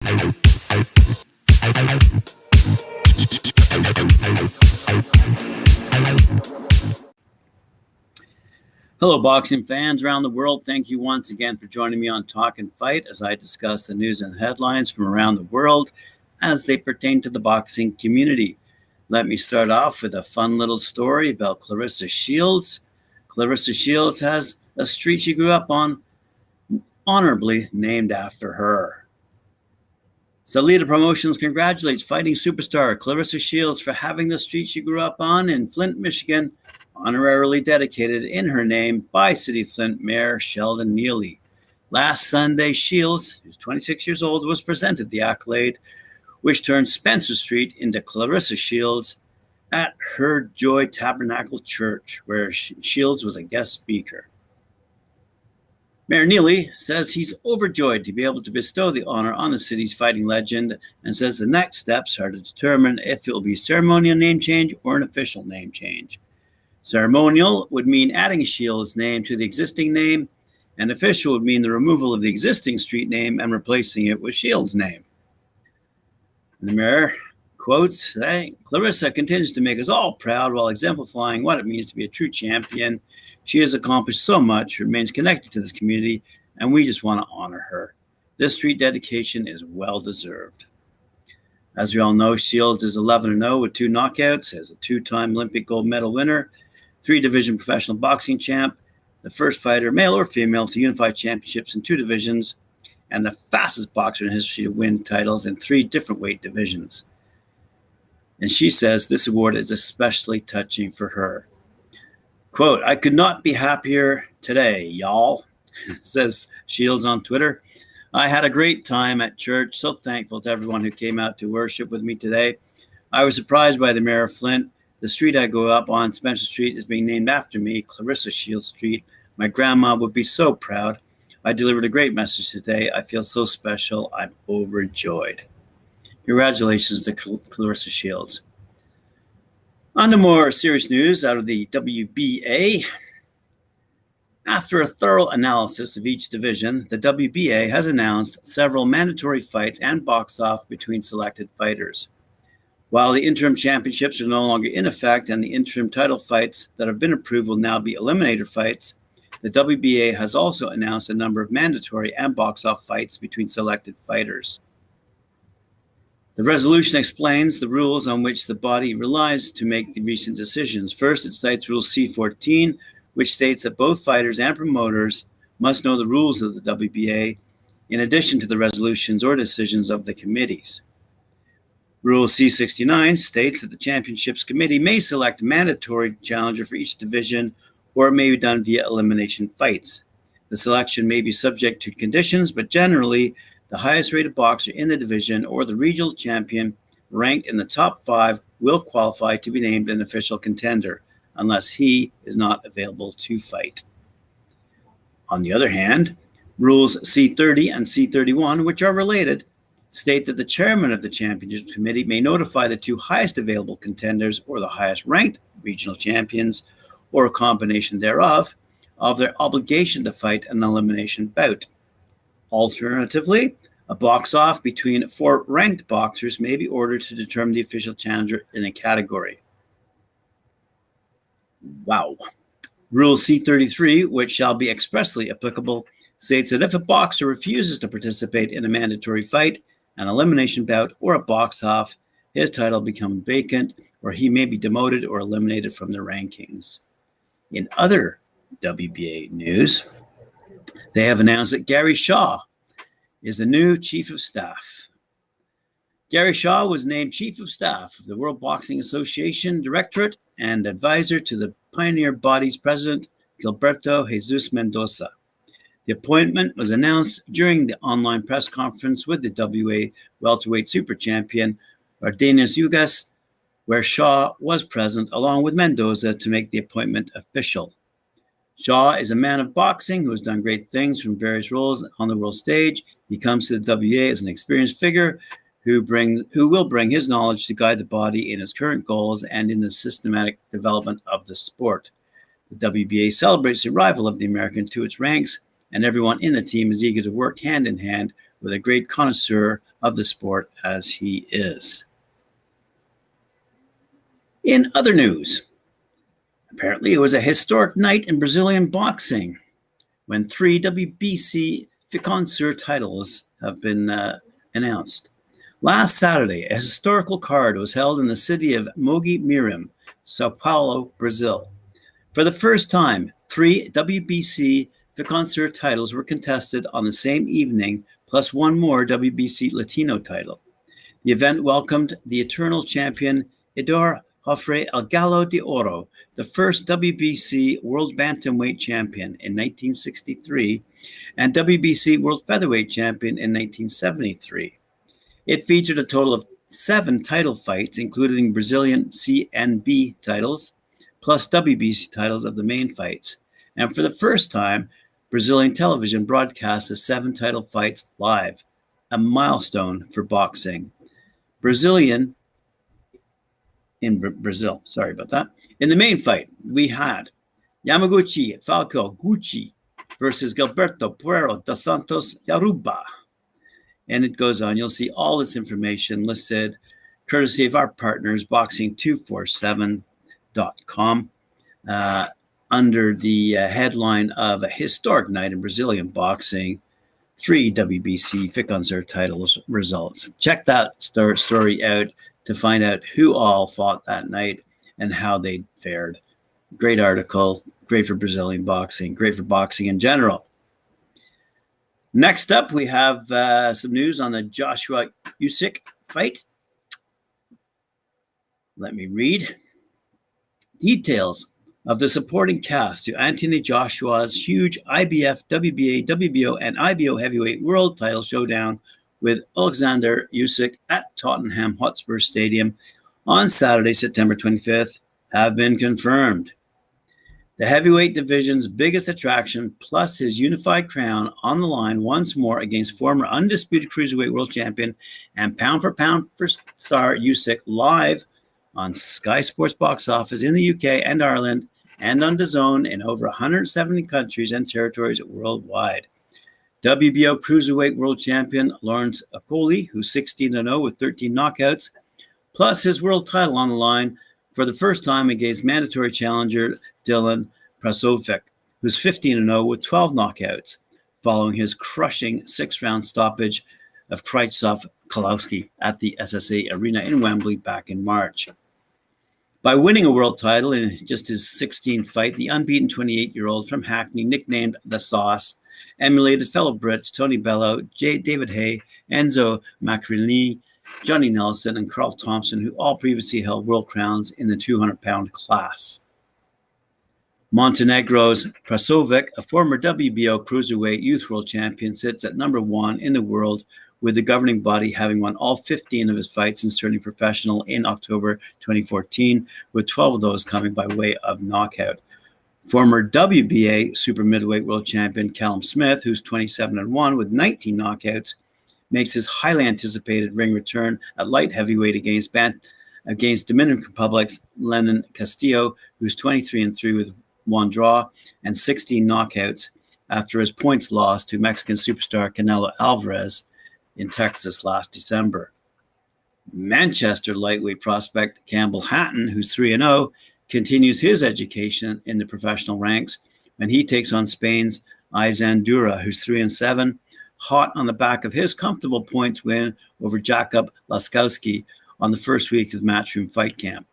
Hello, boxing fans around the world. Thank you once again for joining me on Talkin Fight as I discuss the news and headlines from around the world as they pertain to the boxing community. Let me start off with a fun little story about Clarissa Shields. Clarissa Shields has a street she grew up on, honorably named after her. Salida Promotions congratulates fighting superstar Clarissa Shields for having the street she grew up on in Flint, Michigan, honorarily dedicated in her name by City of Flint Mayor Sheldon Neely. Last Sunday, Shields, who's 26 years old, was presented the accolade, which turned Spencer Street into Clarissa Shields at Her Joy Tabernacle Church, where Shields was a guest speaker. Mayor Neely says he's overjoyed to be able to bestow the honor on the city's fighting legend and says the next steps are to determine if it will be a ceremonial name change or an official name change. Ceremonial would mean adding Shields' name to the existing name, and official would mean the removal of the existing street name and replacing it with Shields' name. The mayor quotes, Clarissa continues to make us all proud while exemplifying what it means to be a true champion. She has accomplished so much, remains connected to this community, and we just want to honor her. This street dedication is well-deserved. As we all know, Shields is 11-0 with 2 knockouts, as a 2-time Olympic gold medal winner, 3-division professional boxing champ, the first fighter, male or female, to unify championships in 2 divisions, and the fastest boxer in history to win titles in 3 different weight divisions. And she says this award is especially touching for her. Quote, I could not be happier today, y'all, says Shields on Twitter. I had a great time at church, so thankful to everyone who came out to worship with me today. I was surprised by the mayor of Flint. The street I grew up on, Spencer Street, is being named after me, Clarissa Shields Street. My grandma would be so proud. I delivered a great message today. I feel so special. I'm overjoyed. Congratulations to Clarissa Shields. On to more serious news out of the WBA. After a thorough analysis of each division, the WBA has announced several mandatory fights and box-off between selected fighters. While the interim championships are no longer in effect and the interim title fights that have been approved will now be eliminator fights, the WBA has also announced a number of mandatory and box-off fights between selected fighters. The resolution explains the rules on which the body relies to make the recent decisions. First, it cites Rule C-14, which states that both fighters and promoters must know the rules of the WBA in addition to the resolutions or decisions of the committees. Rule C-69 states that the Championships Committee may select a mandatory challenger for each division, or it may be done via elimination fights. The selection may be subject to conditions, but generally, the highest rated boxer in the division or the regional champion ranked in the top 5 will qualify to be named an official contender, unless he is not available to fight. On the other hand, Rules C-30 and C-31, which are related, state that the chairman of the Championships Committee may notify the 2 highest available contenders or the highest ranked regional champions, or a combination thereof, of their obligation to fight an elimination bout. Alternatively, a box-off between 4 ranked boxers may be ordered to determine the official challenger in a category. Wow. Rule C-33, which shall be expressly applicable, states that if a boxer refuses to participate in a mandatory fight, an elimination bout, or a box-off, his title becomes vacant, or he may be demoted or eliminated from the rankings. In other WBA news, they have announced that Gary Shaw is the new Chief of Staff. Gary Shaw was named Chief of Staff of the World Boxing Association Directorate and advisor to the pioneer body's president, Gilberto Jesus Mendoza. The appointment was announced during the online press conference with the WA welterweight super champion, Joshua-Usyk, where Shaw was present along with Mendoza to make the appointment official. Shaw is a man of boxing who has done great things from various roles on the world stage. He comes to the WA as an experienced figure who will bring his knowledge to guide the body in its current goals and in the systematic development of the sport. The WBA celebrates the arrival of the American to its ranks, and everyone in the team is eager to work hand in hand with a great connoisseur of the sport as he is. In other news, apparently it was a historic night in Brazilian boxing when 3 WBC Ficonsur titles have been announced. Last Saturday, a historical card was held in the city of Mogi Mirim, Sao Paulo, Brazil. For the first time, 3 WBC Ficonsur titles were contested on the same evening, plus one more WBC Latino title. The event welcomed the eternal champion Edor Jofre El Gallo de Oro, the first WBC World Bantamweight champion in 1963 and WBC World Featherweight champion in 1973. It featured a total of 7 title fights, including Brazilian CNB titles, plus WBC titles of the main fights. And for the first time, Brazilian television broadcast the 7 title fights live, a milestone for boxing. Brazil, sorry about that. In the main fight, we had Yamaguchi Falco Gucci versus Gilberto Puero dos Santos Yaruba. And it goes on. You'll see all this information listed courtesy of our partners, boxing247.com, under the headline of a historic night in Brazilian boxing, 3 WBC Ficonsur titles results. Check that story out to find out who all fought that night and how they fared. Great article, great for Brazilian boxing, great for boxing in general. Next up, we have some news on the Joshua-Usyk fight. Let me read. Details of the supporting cast to Anthony Joshua's huge IBF, WBA, WBO, and IBO heavyweight world title showdown with Alexander Usyk at Tottenham Hotspur Stadium on Saturday, September 25th, have been confirmed. The heavyweight division's biggest attraction, plus his unified crown on the line once more against former undisputed cruiserweight world champion and pound-for-pound star Usyk, live on Sky Sports Box Office in the UK and Ireland and on DAZN in over 170 countries and territories worldwide. WBO Cruiserweight World Champion Lawrence Akoli, who's 16-0 with 13 knockouts, plus his world title on the line for the first time against mandatory challenger Dylan Prasovic, who's 15-0 with 12 knockouts, following his crushing 6-round stoppage of Krzysztof Kowalski at the SSA Arena in Wembley back in March. By winning a world title in just his 16th fight, the unbeaten 28-year-old from Hackney, nicknamed The Sauce, emulated fellow Brits Tony Bellew, David Haye, Enzo Maccarini, Johnny Nelson, and Carl Thompson, who all previously held world crowns in the 200-pound class. Montenegro's Prasovic, a former WBO Cruiserweight Youth World Champion, sits at number 1 in the world, with the governing body having won all 15 of his fights since turning professional in October 2014, with 12 of those coming by way of knockout. Former WBA super middleweight world champion Callum Smith, who's 27-1 with 19 knockouts, makes his highly anticipated ring return at light heavyweight against Dominican Republic's Lenin Castillo, who's 23-3 with 1 draw and 16 knockouts after his points loss to Mexican superstar Canelo Alvarez in Texas last December. Manchester lightweight prospect Campbell Hatton, who's 3-0, continues his education in the professional ranks when he takes on Spain's Aizan Dura, who's 3-7, hot on the back of his comfortable points win over Jakub Laskowski on the first week of Matchroom Fight Camp.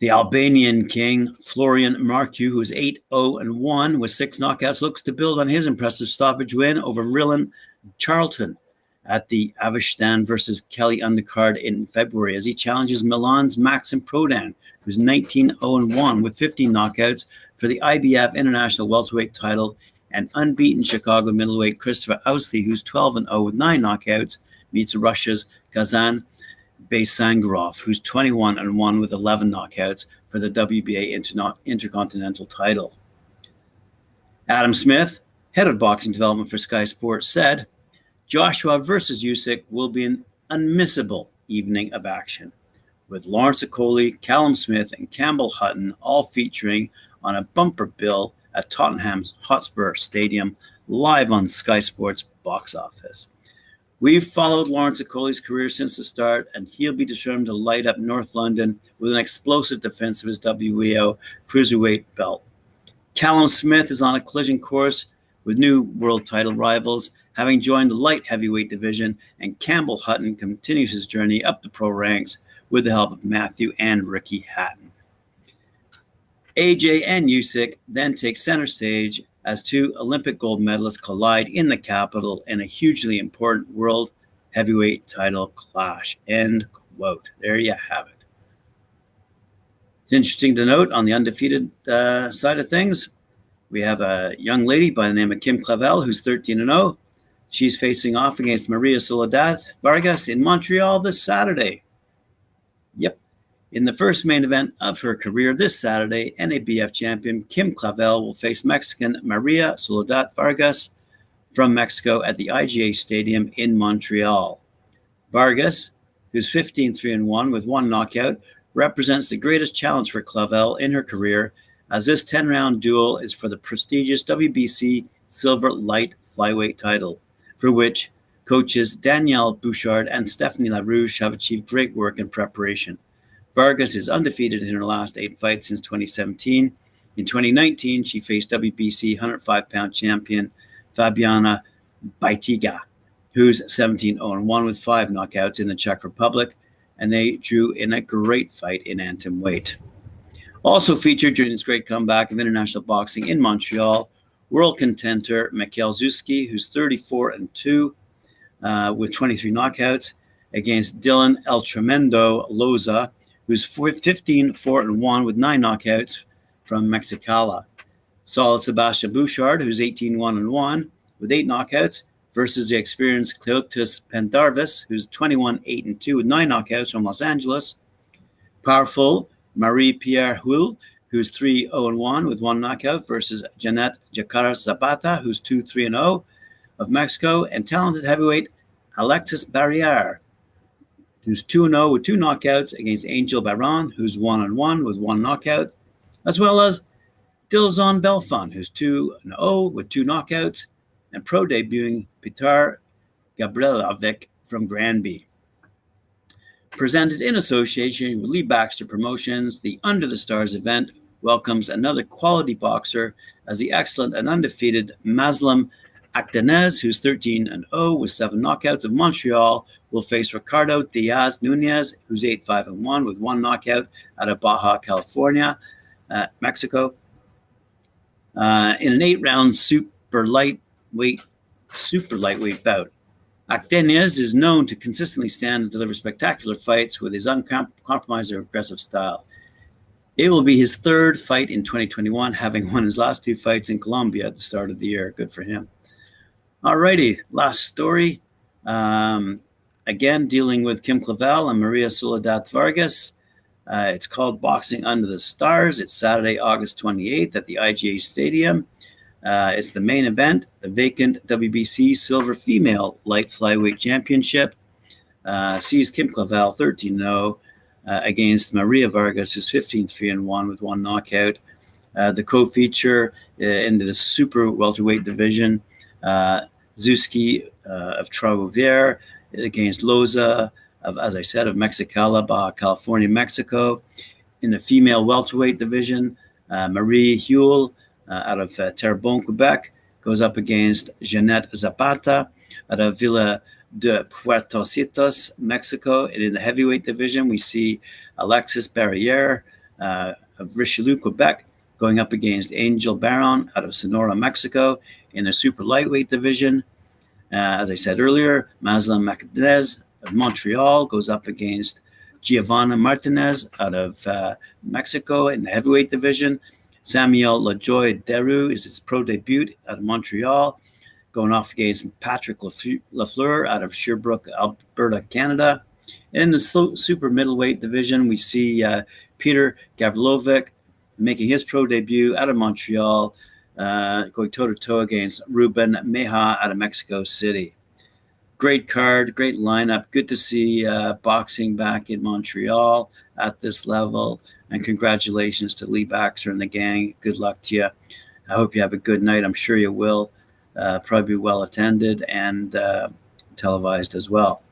The Albanian king, Florian Marcu, who is 8-0-1 with 6 knockouts, looks to build on his impressive stoppage win over Rylan Charlton at the Avishtan versus Kelly undercard in February as he challenges Milan's Maxim Prodan, who's 19-0-1 with 15 knockouts for the IBF International Welterweight title, and unbeaten Chicago middleweight Christopher Ousley, who's 12-0 with 9 knockouts, meets Russia's Kazan Baysangarov, who's 21-1 with 11 knockouts for the WBA Intercontinental title. Adam Smith, head of boxing development for Sky Sports, said, Joshua versus Usyk will be an unmissable evening of action, with Lawrence Akoli, Callum Smith, and Campbell Hutton all featuring on a bumper bill at Tottenham's Hotspur Stadium, live on Sky Sports box office. We've followed Lawrence Okolie's career since the start, and he'll be determined to light up North London with an explosive defense of his WBO cruiserweight belt. Callum Smith is on a collision course with new world title rivals, having joined the light heavyweight division, and Campbell Hutton continues his journey up the pro ranks with the help of Matthew and Ricky Hatton. AJ and Usyk then take center stage as two Olympic gold medalists collide in the capital in a hugely important world heavyweight title clash. End quote. There you have it. It's interesting to note on the undefeated side of things, we have a young lady by the name of Kim Clavel, who's 13-0. She's facing off against Maria Soledad Vargas in Montreal this Saturday. Yep. In the first main event of her career this Saturday, NABF champion Kim Clavel will face Mexican Maria Soledad Vargas from Mexico at the IGA Stadium in Montreal. Vargas, who's 15-3-1 with one knockout, represents the greatest challenge for Clavel in her career, as this 10-round duel is for the prestigious WBC Silver Light Flyweight title, for which coaches Danielle Bouchard and Stephanie LaRouche have achieved great work in preparation. Vargas is undefeated in her last 8 fights since 2017. In 2019, she faced WBC 105-pound champion Fabiana Baitiga, who's 17-0-1 with 5 knockouts in the Czech Republic, and they drew in a great fight in bantamweight. Also featured during this great comeback of international boxing in Montreal, world contender Mikhail Zuski, who's 34-2 with 23 knockouts, against Dylan El Tremendo Loza, who's 15-4-1 with 9 knockouts from Mexicali. Solid Sebastian Bouchard, who's 18-1-1 with 8 knockouts, versus the experienced Cleotis Pendarvis, who's 21-8-2 with 9 knockouts from Los Angeles. Powerful Marie-Pierre Huil, who's 3-0-1 with 1 knockout, versus Janet Jacara Zapata, who's 2-3-0 of Mexico, and talented heavyweight Alexis Barriere, who's 2-0 with 2 knockouts, against Angel Baron, who's 1-1 with 1 knockout, as well as Dilzon Belfon, who's 2-0 with 2 knockouts, and pro debuting Pitar Gabrielovic from Granby. Presented in association with Lee Baxter Promotions, the Under the Stars event welcomes another quality boxer as the excellent and undefeated Maslam Akdanez, who's 13-0 with 7 knockouts of Montreal, will face Ricardo Diaz Nunez, who's 8-5-1 with 1 knockout out of Baja California, Mexico, in an 8-round super lightweight bout. Akdanez is known to consistently stand and deliver spectacular fights with his uncompromising aggressive style. It will be his 3rd fight in 2021, having won his last 2 fights in Colombia at the start of the year. Good for him. Alrighty, last story. Again, dealing with Kim Clavel and Maria Soledad Vargas. It's called Boxing Under the Stars. It's Saturday, August 28th at the IGA Stadium. It's the main event, the vacant WBC Silver Female Light Flyweight Championship. Sees Kim Clavel 13-0 against Maria Vargas, who's 15-3-1 with 1 knockout. The co-feature into the super welterweight division, Zuski of Trauvier against Loza of, as I said, of Mexicali, Baja California, Mexico. In the female welterweight division, Marie Huil out of Terrebonne, Quebec, goes up against Jeanette Zapata out of Villa de Puertocitos, Mexico. And in the heavyweight division, we see Alexis Barriere of Richelieu, Quebec, going up against Angel Baron out of Sonora, Mexico. In the super lightweight division, as I said earlier, Maslam Akdanez of Montreal goes up against Giovanna Martinez out of Mexico. In the heavyweight division, Samuel LaJoy Deru is his pro debut out of Montreal, going off against Patrick Lafleur out of Sherbrooke, Alberta, Canada. In the super middleweight division, we see Peter Gavrilovic making his pro debut out of Montreal, going toe-to-toe against Ruben Meja out of Mexico City. Great card, great lineup. Good to see boxing back in Montreal at this level. And congratulations to Lee Baxter and the gang. Good luck to you. I hope you have a good night. I'm sure you will. probably well attended and televised as well.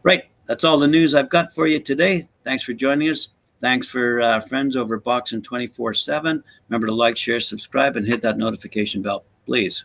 Right, that's all the news I've got for you today. Thanks for joining us. Thanks for friends over Boxing 24/7. Remember to like, share, subscribe, and hit that notification bell, please.